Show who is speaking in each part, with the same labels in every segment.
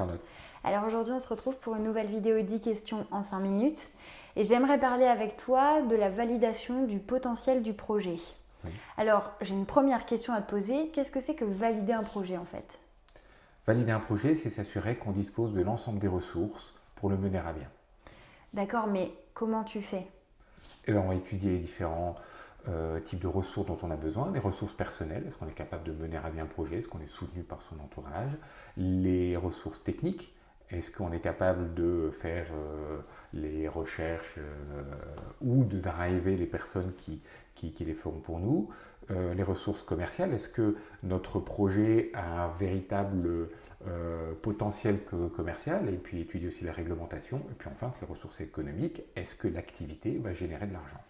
Speaker 1: Charlotte.
Speaker 2: Alors aujourd'hui, on se retrouve pour une nouvelle vidéo 10 questions en 5 minutes. Et j'aimerais parler avec toi de la validation du potentiel du projet.
Speaker 1: Oui.
Speaker 2: Alors, j'ai une première question à te poser. Qu'est-ce que c'est que valider un projet en fait?
Speaker 1: Valider un projet, c'est s'assurer qu'on dispose de l'ensemble des ressources pour le mener à bien.
Speaker 2: D'accord, mais comment tu fais?
Speaker 1: Et là, on va étudier les différents types de ressources dont on a besoin, les ressources personnelles, est-ce qu'on est capable de mener à bien le projet, est-ce qu'on est soutenu par son entourage, les ressources techniques, est-ce qu'on est capable de faire les recherches ou de driver les personnes qui les feront pour nous, les ressources commerciales, est-ce que notre projet a un véritable potentiel commercial, et puis étudier aussi la réglementation, et puis enfin les ressources économiques, est-ce que l'activité va générer de l'argent?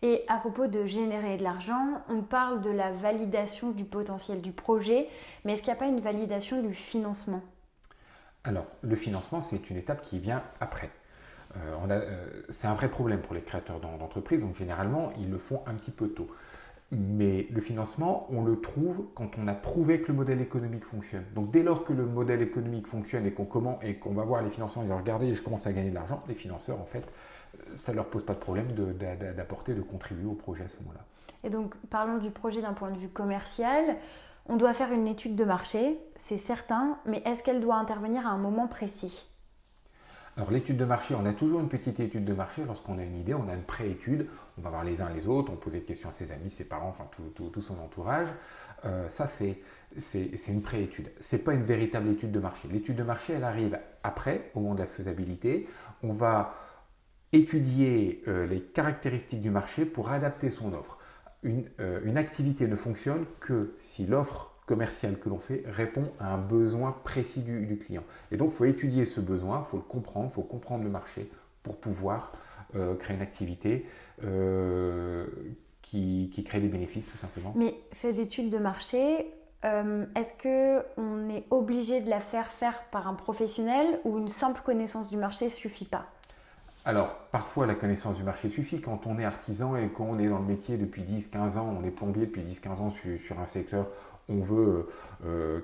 Speaker 2: Et à propos de générer de l'argent, on parle de la validation du potentiel du projet, mais est-ce qu'il n'y a pas une validation du financement?
Speaker 1: Alors, le financement, c'est une étape qui vient après. C'est un vrai problème pour les créateurs d'entreprises, donc généralement, ils le font un petit peu tôt. Mais le financement, on le trouve quand on a prouvé que le modèle économique fonctionne. Donc dès lors que le modèle économique fonctionne et qu'on va voir les financeurs, ils disent regardez, je commence à gagner de l'argent, les financeurs, en fait, ça ne leur pose pas de problème d'apporter, de contribuer au projet à ce moment-là.
Speaker 2: Et donc, parlons du projet d'un point de vue commercial. On doit faire une étude de marché, c'est certain, mais est-ce qu'elle doit intervenir à un moment précis?
Speaker 1: Alors l'étude de marché, on a toujours une petite étude de marché. Lorsqu'on a une idée, on a une pré-étude. On va voir les uns les autres, on pose des questions à ses amis, ses parents, enfin tout son entourage. Ça, c'est une pré-étude. Ce n'est pas une véritable étude de marché. L'étude de marché, elle arrive après, au moment de la faisabilité. On va étudier les caractéristiques du marché pour adapter son offre. Une activité ne fonctionne que si l'offre commerciale que l'on fait répond à un besoin précis du client. Et donc, il faut étudier ce besoin, il faut le comprendre, il faut comprendre le marché pour pouvoir créer une activité qui crée des bénéfices, tout simplement.
Speaker 2: Mais cette étude de marché, est-ce qu'on est obligé de la faire par un professionnel ou une simple connaissance du marché ne suffit pas?
Speaker 1: Alors, parfois, la connaissance du marché suffit. Quand on est artisan et qu'on est dans le métier depuis 10-15 ans, on est plombier depuis 10-15 ans sur un secteur, on veut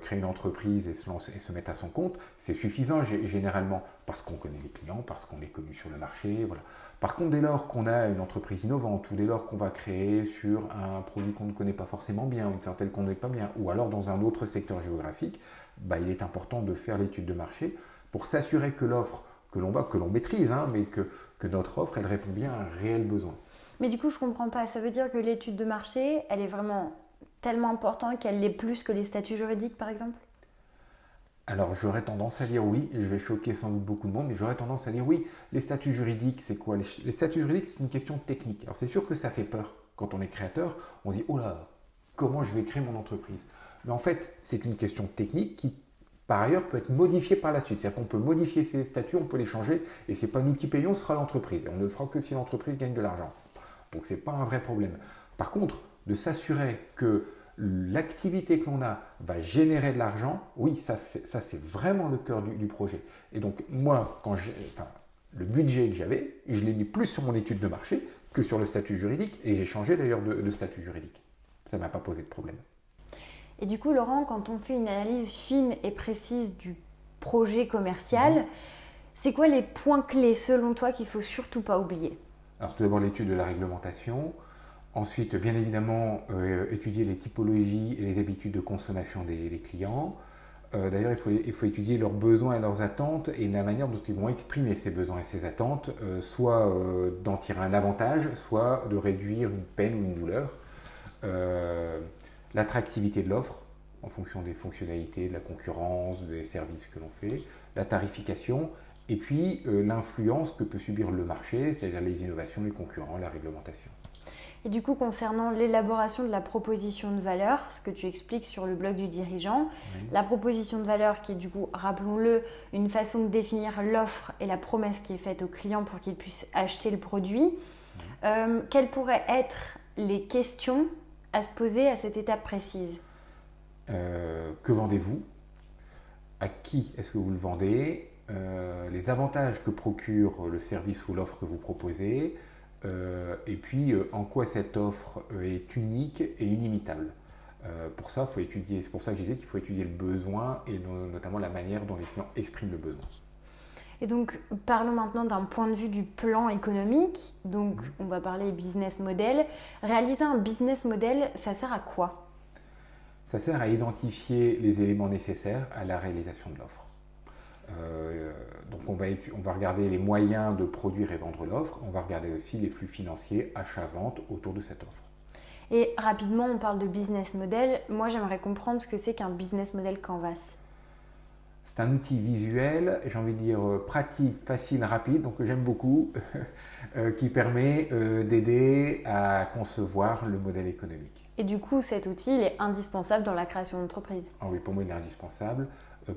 Speaker 1: créer une entreprise et se mettre à son compte, c'est suffisant généralement parce qu'on connaît les clients, parce qu'on est connu sur le marché. Voilà. Par contre, dès lors qu'on a une entreprise innovante ou dès lors qu'on va créer sur un produit qu'on ne connaît pas forcément bien, une clientèle qu'on ne connaît pas bien, ou alors dans un autre secteur géographique, il est important de faire l'étude de marché pour s'assurer que l'offre que l'on maîtrise, mais que notre offre, elle répond bien à un réel besoin.
Speaker 2: Mais du coup, je ne comprends pas. Ça veut dire que l'étude de marché, elle est vraiment tellement importante qu'elle l'est plus que les statuts juridiques, par exemple?
Speaker 1: Alors, j'aurais tendance à dire oui. Je vais choquer sans doute beaucoup de monde, mais j'aurais tendance à dire oui. Les statuts juridiques, c'est quoi? Les statuts juridiques, c'est une question technique. Alors, c'est sûr que ça fait peur. Quand on est créateur, on se dit, oh là, comment je vais créer mon entreprise? Mais en fait, c'est une question technique qui par ailleurs, peut être modifié par la suite. C'est-à-dire qu'on peut modifier ces statuts, on peut les changer, et ce n'est pas nous qui payons, ce sera l'entreprise. Et on ne le fera que si l'entreprise gagne de l'argent. Donc ce n'est pas un vrai problème. Par contre, de s'assurer que l'activité que l'on a va générer de l'argent, oui, ça c'est vraiment le cœur du projet. Et donc moi, le budget que j'avais, je l'ai mis plus sur mon étude de marché que sur le statut juridique, et j'ai changé d'ailleurs de statut juridique. Ça ne m'a pas posé de problème.
Speaker 2: Et du coup, Laurent, quand on fait une analyse fine et précise du projet commercial, c'est quoi les points clés selon toi qu'il ne faut surtout pas oublier?
Speaker 1: Alors, tout d'abord l'étude de la réglementation. Ensuite, bien évidemment, étudier les typologies et les habitudes de consommation des clients. D'ailleurs, il faut étudier leurs besoins et leurs attentes et la manière dont ils vont exprimer ces besoins et ces attentes, soit d'en tirer un avantage, soit de réduire une peine ou une douleur. L'attractivité de l'offre en fonction des fonctionnalités, de la concurrence, des services que l'on fait, la tarification et puis l'influence que peut subir le marché, c'est-à-dire les innovations, les concurrents, la réglementation.
Speaker 2: Et du coup, concernant l'élaboration de la proposition de valeur, ce que tu expliques sur le blog du dirigeant, la proposition de valeur qui est du coup, rappelons-le, une façon de définir l'offre et la promesse qui est faite au client pour qu'il puisse acheter le produit, quelles pourraient être les questions à se poser à cette étape précise?
Speaker 1: Que vendez-vous? À qui est-ce que vous le vendez? Les avantages que procure le service ou l'offre que vous proposez, et puis en quoi cette offre est unique et inimitable. Pour ça, c'est pour ça que je disais qu'il faut étudier le besoin et notamment la manière dont les clients expriment le besoin.
Speaker 2: Et donc, parlons maintenant d'un point de vue du plan économique. Donc, on va parler business model. Réaliser un business model, ça sert à quoi?
Speaker 1: Ça sert à identifier les éléments nécessaires à la réalisation de l'offre. Donc, on va regarder les moyens de produire et vendre l'offre. On va regarder aussi les flux financiers, achat-vente autour de cette offre.
Speaker 2: Et rapidement, on parle de business model. Moi, j'aimerais comprendre ce que c'est qu'un business model Canvas.
Speaker 1: C'est un outil visuel, j'ai envie de dire pratique, facile, rapide, donc que j'aime beaucoup, qui permet d'aider à concevoir le modèle économique.
Speaker 2: Et du coup, cet outil, il est indispensable dans la création d'entreprise.
Speaker 1: Ah oui, pour moi, il est indispensable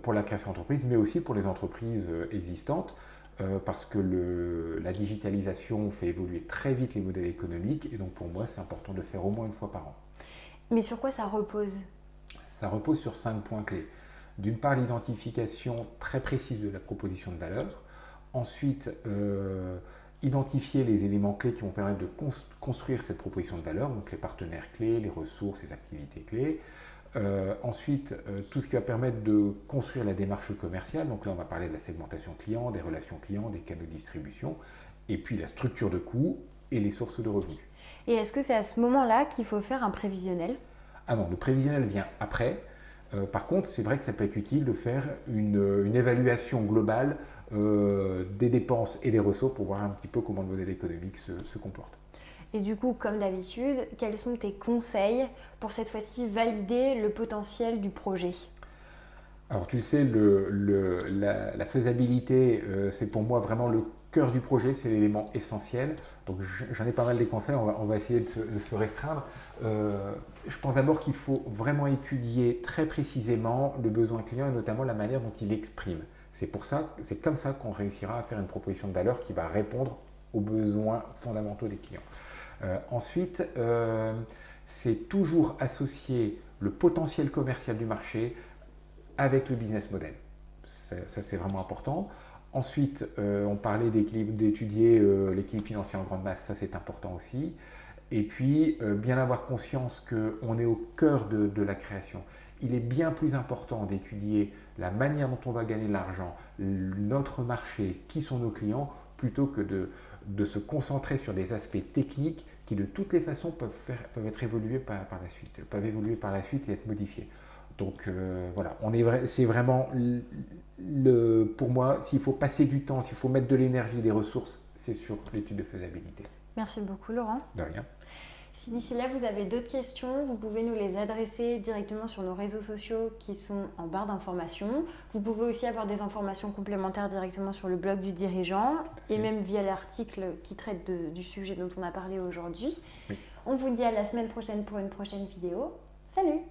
Speaker 1: pour la création d'entreprise, mais aussi pour les entreprises existantes, parce que la digitalisation fait évoluer très vite les modèles économiques, et donc pour moi, c'est important de le faire au moins une fois par an.
Speaker 2: Mais sur quoi ça repose?
Speaker 1: Ça repose sur 5 points clés. D'une part, l'identification très précise de la proposition de valeur. Ensuite, identifier les éléments clés qui vont permettre de construire cette proposition de valeur, donc les partenaires clés, les ressources, les activités clés. Ensuite, tout ce qui va permettre de construire la démarche commerciale. Donc là, on va parler de la segmentation client, des relations clients, des canaux de distribution, et puis la structure de coûts et les sources de revenus.
Speaker 2: Et est-ce que c'est à ce moment-là qu'il faut faire un prévisionnel?
Speaker 1: Ah non, le prévisionnel vient après. Par contre, c'est vrai que ça peut être utile de faire une évaluation globale des dépenses et des ressources pour voir un petit peu comment le modèle économique se comporte.
Speaker 2: Et du coup, comme d'habitude, quels sont tes conseils pour cette fois-ci valider le potentiel du projet?
Speaker 1: Alors tu le sais, la faisabilité, c'est pour moi vraiment le cœur du projet, c'est l'élément essentiel. Donc j'en ai pas mal des conseils, on va essayer de se restreindre. Je pense d'abord qu'il faut vraiment étudier très précisément le besoin client et notamment la manière dont il exprime. C'est comme ça qu'on réussira à faire une proposition de valeur qui va répondre aux besoins fondamentaux des clients. Ensuite, c'est toujours associer le potentiel commercial du marché avec le business model. Ça c'est vraiment important. Ensuite, on parlait d'étudier l'équilibre financier en grande masse, ça c'est important aussi. Et puis, bien avoir conscience qu'on est au cœur de la création. Il est bien plus important d'étudier la manière dont on va gagner de l'argent, notre marché, qui sont nos clients, plutôt que de se concentrer sur des aspects techniques qui de toutes les façons peuvent être évolués par la suite, peuvent évoluer par la suite et être modifiés. Donc voilà, c'est vraiment pour moi, s'il faut passer du temps, s'il faut mettre de l'énergie, des ressources, c'est sur l'étude de faisabilité.
Speaker 2: Merci beaucoup Laurent.
Speaker 1: De rien.
Speaker 2: Si d'ici là vous avez d'autres questions, vous pouvez nous les adresser directement sur nos réseaux sociaux qui sont en barre d'informations. Vous pouvez aussi avoir des informations complémentaires directement sur le blog du dirigeant et même via l'article qui traite du sujet dont on a parlé aujourd'hui. Oui. On vous dit à la semaine prochaine pour une prochaine vidéo. Salut!